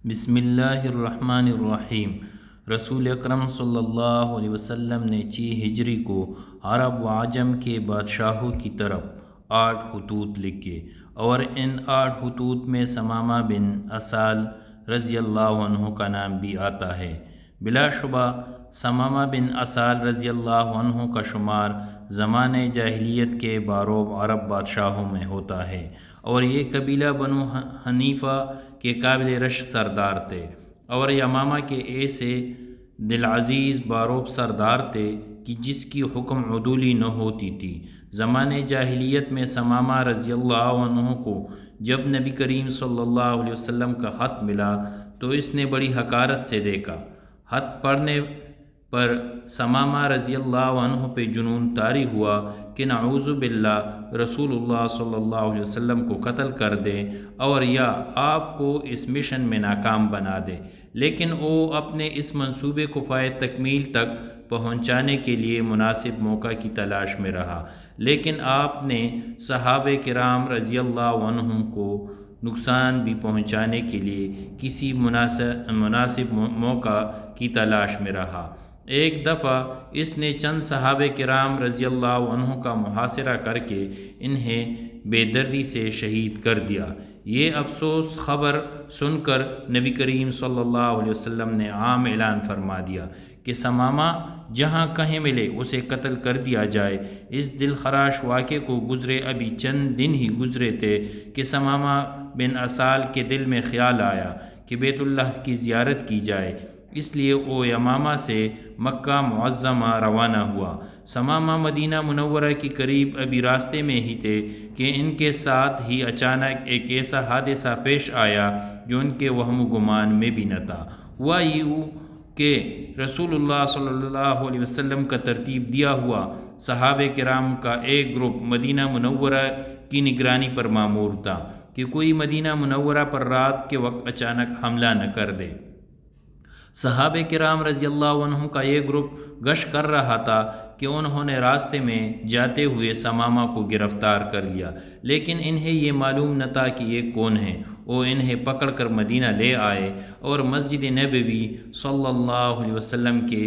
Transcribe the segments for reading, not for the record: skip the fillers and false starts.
بسم اللہ الرحمن الرحیم۔ رسول اکرم صلی اللہ علیہ وسلم نے 6 ہجری کو عرب و عجم کے بادشاہوں کی طرف 8 خطوط لکھے، اور ان 8 خطوط میں ثمامہ بن اسال رضی اللہ عنہ کا نام بھی آتا ہے۔ بلا شبہ ثمامہ بن اسال رضی اللہ عنہ کا شمار زمانۂ جاہلیت کے باروب عرب بادشاہوں میں ہوتا ہے، اور یہ قبیلہ بنو حنیفہ کے قابل رشک سردار تھے، اور یمامہ کے ایسے دلعزیز باروب سردار تھے کہ جس کی حکم عدولی نہ ہوتی تھی۔ زمانۂ جاہلیت میں ثمامہ رضی اللہ عنہ کو جب نبی کریم صلی اللہ علیہ وسلم کا خط ملا تو اس نے بڑی حقارت سے دیکھا۔ خط پڑھنے پر ثمامہ رضی اللہ عنہ پہ جنون طاری ہوا کہ نعوذ باللہ رسول اللہ صلی اللہ علیہ وسلم کو قتل کر دے اور یا آپ کو اس مشن میں ناکام بنا دے، لیکن وہ اپنے اس منصوبے کو پائے تکمیل تک پہنچانے کے لیے مناسب موقع کی تلاش میں رہا، لیکن آپ نے صحابہ کرام رضی اللہ عنہم کو نقصان بھی پہنچانے کے لیے کسی مناسب موقع کی تلاش میں رہا۔ ایک دفعہ اس نے چند صحابہ کرام رضی اللہ عنہ کا محاصرہ کر کے انہیں بے دردی سے شہید کر دیا۔ یہ افسوس خبر سن کر نبی کریم صلی اللہ علیہ وسلم نے عام اعلان فرما دیا کہ ثمامہ جہاں کہیں ملے اسے قتل کر دیا جائے۔ اس دل خراش واقعے کو گزرے ابھی چند دن ہی گزرے تھے کہ ثمامہ بن اسال کے دل میں خیال آیا کہ بیت اللہ کی زیارت کی جائے، اس لیے وہ یمامہ سے مکہ معظمہ روانہ ہوا۔ ثمامہ مدینہ منورہ کے قریب ابھی راستے میں ہی تھے کہ ان کے ساتھ ہی اچانک ایک ایسا حادثہ پیش آیا جو ان کے وہم و گمان میں بھی نہ تھا۔ ہوا یوں کہ رسول اللہ صلی اللہ علیہ وسلم کا ترتیب دیا ہوا صحابہ کرام کا ایک گروپ مدینہ منورہ کی نگرانی پر مامور تھا کہ کوئی مدینہ منورہ پر رات کے وقت اچانک حملہ نہ کر دے۔ صحابہ کرام رضی اللہ عنہ کا یہ گروپ گشت کر رہا تھا کہ انہوں نے راستے میں جاتے ہوئے ثمامہ کو گرفتار کر لیا، لیکن انہیں یہ معلوم نہ تھا کہ یہ کون ہیں۔ وہ انہیں پکڑ کر مدینہ لے آئے اور مسجد نبوی صلی اللہ علیہ وسلم کے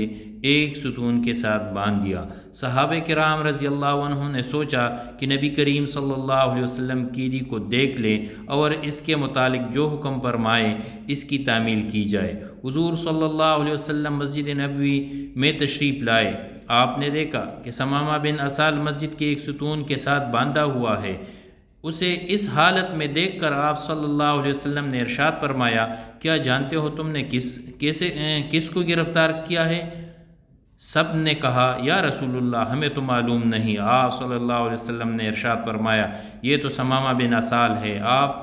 ایک ستون کے ساتھ باندھ دیا۔ صحابہ کرام رضی اللہ عنہ نے سوچا کہ نبی کریم صلی اللہ علیہ وسلم قیدی کو دیکھ لیں اور اس کے متعلق جو حکم فرمائے اس کی تعمیل کی جائے۔ حضور صلی اللہ علیہ وسلم مسجد نبوی میں تشریف لائے۔ آپ نے دیکھا کہ ثمامہ بن اسال مسجد کے ایک ستون کے ساتھ باندھا ہوا ہے۔ اسے اس حالت میں دیکھ کر آپ صلی اللہ علیہ وسلم نے ارشاد فرمایا، کیا جانتے ہو تم نے کس کو گرفتار کیا ہے؟ سب نے کہا، یا رسول اللہ ہمیں تو معلوم نہیں۔ آپ صلی اللہ علیہ وسلم نے ارشاد فرمایا، یہ تو ثمامہ بن اسال ہے، آپ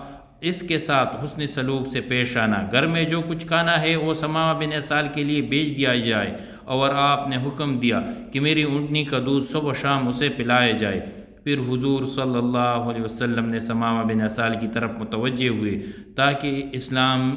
اس کے ساتھ حسن سلوک سے پیش آنا۔ گھر میں جو کچھ کھانا ہے وہ ثمامہ بن اسال کے لیے بیچ دیا جائے، اور آپ نے حکم دیا کہ میری اونٹنی کا دودھ صبح و شام اسے پلایا جائے۔ پھر حضور صلی اللہ علیہ وسلم نے ثمامہ بن اسال کی طرف متوجہ ہوئے تاکہ اسلام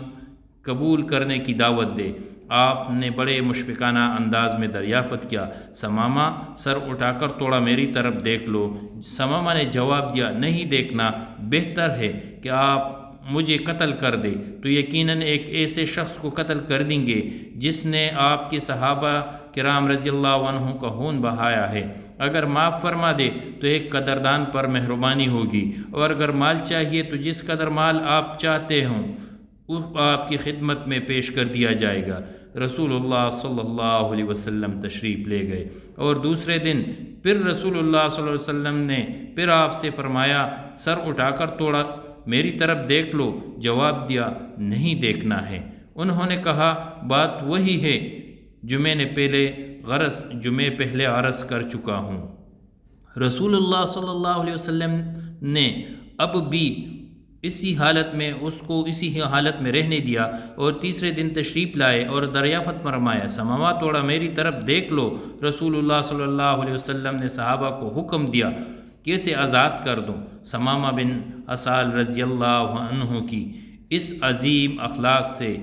قبول کرنے کی دعوت دے۔ آپ نے بڑے مشفقانہ انداز میں دریافت کیا، ثمامہ سر اٹھا کر تھوڑا میری طرف دیکھ لو۔ ثمامہ نے جواب دیا، نہیں دیکھنا، بہتر ہے کہ آپ مجھے قتل کر دے تو یقیناً ایک ایسے شخص کو قتل کر دیں گے جس نے آپ کے صحابہ کرام رضی اللہ عنہ کا خون بہایا ہے۔ اگر معاف فرما دے تو ایک قدردان پر مہربانی ہوگی، اور اگر مال چاہیے تو جس قدر مال آپ چاہتے ہوں وہ آپ کی خدمت میں پیش کر دیا جائے گا۔ رسول اللہ صلی اللہ علیہ وسلم تشریف لے گئے، اور دوسرے دن پھر رسول اللہ صلی اللہ علیہ وسلم نے پھر آپ سے فرمایا، سر اٹھا کر تھوڑا میری طرف دیکھ لو۔ جواب دیا، نہیں دیکھنا ہے۔ انہوں نے کہا، بات وہی ہے جو میں پہلے عرض کر چکا ہوں۔ رسول اللہ صلی اللہ علیہ وسلم نے اب بھی اسی حالت میں رہنے دیا، اور تیسرے دن تشریف لائے اور دریافت فرمایا، ثمامہ تھوڑا میری طرف دیکھ لو۔ رسول اللہ صلی اللہ علیہ وسلم نے صحابہ کو حکم دیا کہ اسے آزاد کر دو۔ ثمامہ بن اسال رضی اللہ عنہ کی اس عظیم اخلاق سے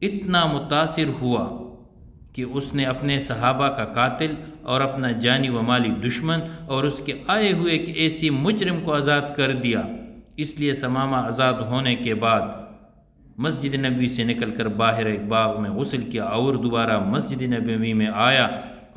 اتنا متاثر ہوا کہ اس نے اپنے صحابہ کا قاتل اور اپنا جانی و مالی دشمن اور اس کے آئے ہوئے ایک ایسی مجرم کو آزاد کر دیا۔ اس لیے ثمامہ آزاد ہونے کے بعد مسجد نبوی سے نکل کر باہر ایک باغ میں غسل کیا اور دوبارہ مسجد نبوی میں آیا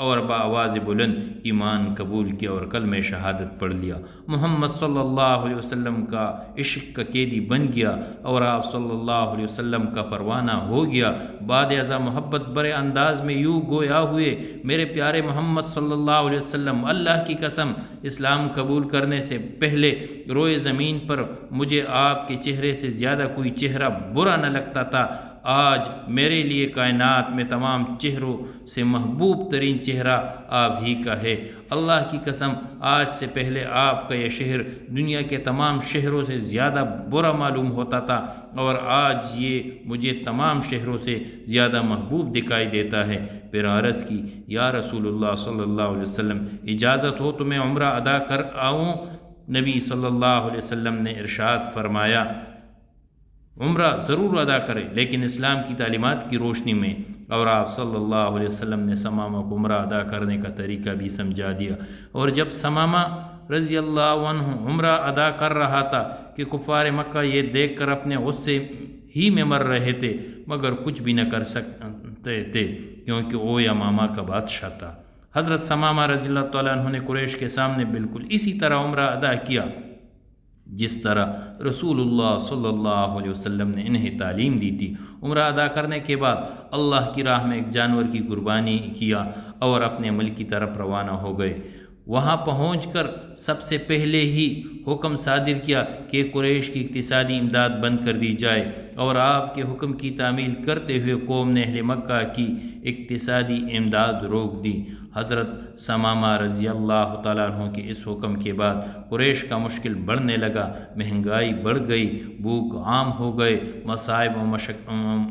اور بآواز بلند ایمان قبول کیا اور کلمہ شہادت پڑھ لیا۔ محمد صلی اللہ علیہ وسلم کا عشق کا قیدی بن گیا اور آپ صلی اللہ علیہ وسلم کا پروانہ ہو گیا۔ بعد ازاں محبت برے انداز میں یوں گویا ہوئے، میرے پیارے محمد صلی اللہ علیہ وسلم، اللہ کی قسم اسلام قبول کرنے سے پہلے روئے زمین پر مجھے آپ کے چہرے سے زیادہ کوئی چہرہ برا نہ لگتا تھا۔ آج میرے لیے کائنات میں تمام چہروں سے محبوب ترین چہرہ آپ ہی کا ہے۔ اللہ کی قسم آج سے پہلے آپ کا یہ شہر دنیا کے تمام شہروں سے زیادہ برا معلوم ہوتا تھا، اور آج یہ مجھے تمام شہروں سے زیادہ محبوب دکھائی دیتا ہے۔ پھر عرض کی، یا رسول اللہ صلی اللہ علیہ وسلم، اجازت ہو تو میں عمرہ ادا کر آؤں؟ نبی صلی اللہ علیہ وسلم نے ارشاد فرمایا، عمرہ ضرور ادا کرے، لیکن اسلام کی تعلیمات کی روشنی میں۔ اور آپ صلی اللہ علیہ وسلم نے ثمامہ کو عمرہ ادا کرنے کا طریقہ بھی سمجھا دیا۔ اور جب ثمامہ رضی اللہ عنہ عمرہ ادا کر رہا تھا کہ کفار مکہ یہ دیکھ کر اپنے غصے ہی میں مر رہے تھے، مگر کچھ بھی نہ کر سکتے تھے کیونکہ وہ یمامہ کا بادشاہ تھا۔ حضرت ثمامہ رضی اللہ تعالیٰ عنہ نے قریش کے سامنے بالکل اسی طرح عمرہ ادا کیا جس طرح رسول اللہ صلی اللہ علیہ وسلم نے انہیں تعلیم دی تھی۔ عمرہ ادا کرنے کے بعد اللہ کی راہ میں ایک جانور کی قربانی کیا اور اپنے ملک کی طرف روانہ ہو گئے۔ وہاں پہنچ کر سب سے پہلے ہی حکم صادر کیا کہ قریش کی اقتصادی امداد بند کر دی جائے، اور آپ کے حکم کی تعمیل کرتے ہوئے قوم نے اہل مکہ کی اقتصادی امداد روک دی۔ حضرت ثمامہ رضی اللہ تعالیٰ عنہ کے اس حکم کے بعد قریش کا مشکل بڑھنے لگا، مہنگائی بڑھ گئی، بھوک عام ہو گئے، مصائب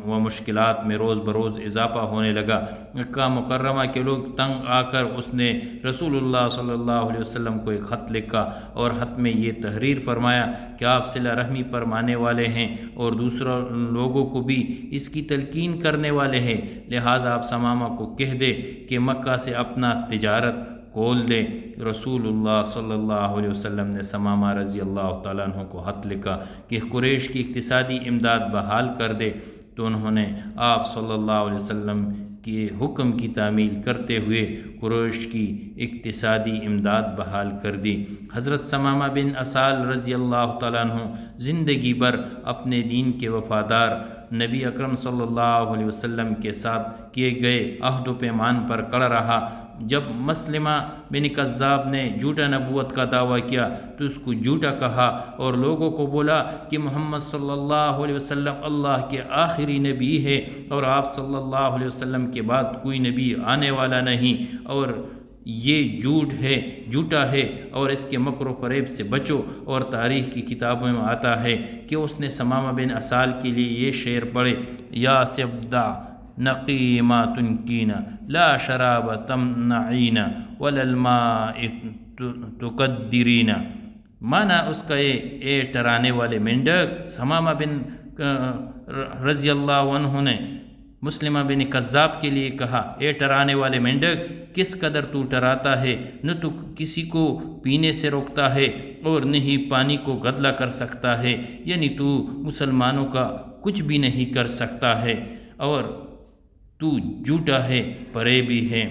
و مشکلات میں روز بروز اضافہ ہونے لگا۔ مکہ مکرمہ کے لوگ تنگ آ کر اس نے رسول اللہ صلی اللہ علیہ وسلم کو ایک خط لکھا اور خط میں یہ تحریر فرمایا کہ آپ صلہ رحمی پر ماننے والے ہیں اور دوسرے لوگوں کو بھی اس کی تلقین کرنے والے ہیں، لہٰذا آپ ثمامہ کو کہہ دے کہ مکہ سے اپنا تجارت کھول دے۔ رسول اللہ صلی اللہ علیہ وسلم نے ثمامہ رضی اللہ تعالیٰ عنہ کو خط لکھا کہ قریش کی اقتصادی امداد بحال کر دے، تو انہوں نے آپ صلی اللہ علیہ وسلم کے حکم کی تعمیل کرتے ہوئے قریش کی اقتصادی امداد بحال کر دی۔ حضرت ثمامہ بن اسال رضی اللہ تعالیٰ عنہ زندگی بھر اپنے دین کے وفادار، نبی اکرم صلی اللہ علیہ وسلم کے ساتھ کیے گئے عہد و پیمان پر کڑا رہا۔ جب مسلمہ بن کذاب نے جھوٹا نبوت کا دعویٰ کیا تو اس کو جھوٹا کہا اور لوگوں کو بولا کہ محمد صلی اللہ علیہ وسلم اللہ کے آخری نبی ہے اور آپ صلی اللہ علیہ وسلم کے بعد کوئی نبی آنے والا نہیں، اور یہ جھوٹا ہے اور اس کے مکر و فریب سے بچو۔ اور تاریخ کی کتابوں میں آتا ہے کہ اس نے ثمامہ بن اسال کے لیے یہ شعر پڑھے، یا سبدع نقیما تنکینا لا شراب تمنعینا ولا الماء تقدرینا۔ مانا اس کا اے ٹرانے والے مینڈک، ثمامہ بن رضی اللہ عنہ نے مسلمہ بن کذاب کے لیے کہا، اے ٹرانے والے مینڈک، کس قدر تو ٹراتا ہے، نہ تو کسی کو پینے سے روکتا ہے اور نہ ہی پانی کو گدلا کر سکتا ہے، یعنی تو مسلمانوں کا کچھ بھی نہیں کر سکتا ہے اور تو جھوٹا ہے، فریبی ہے۔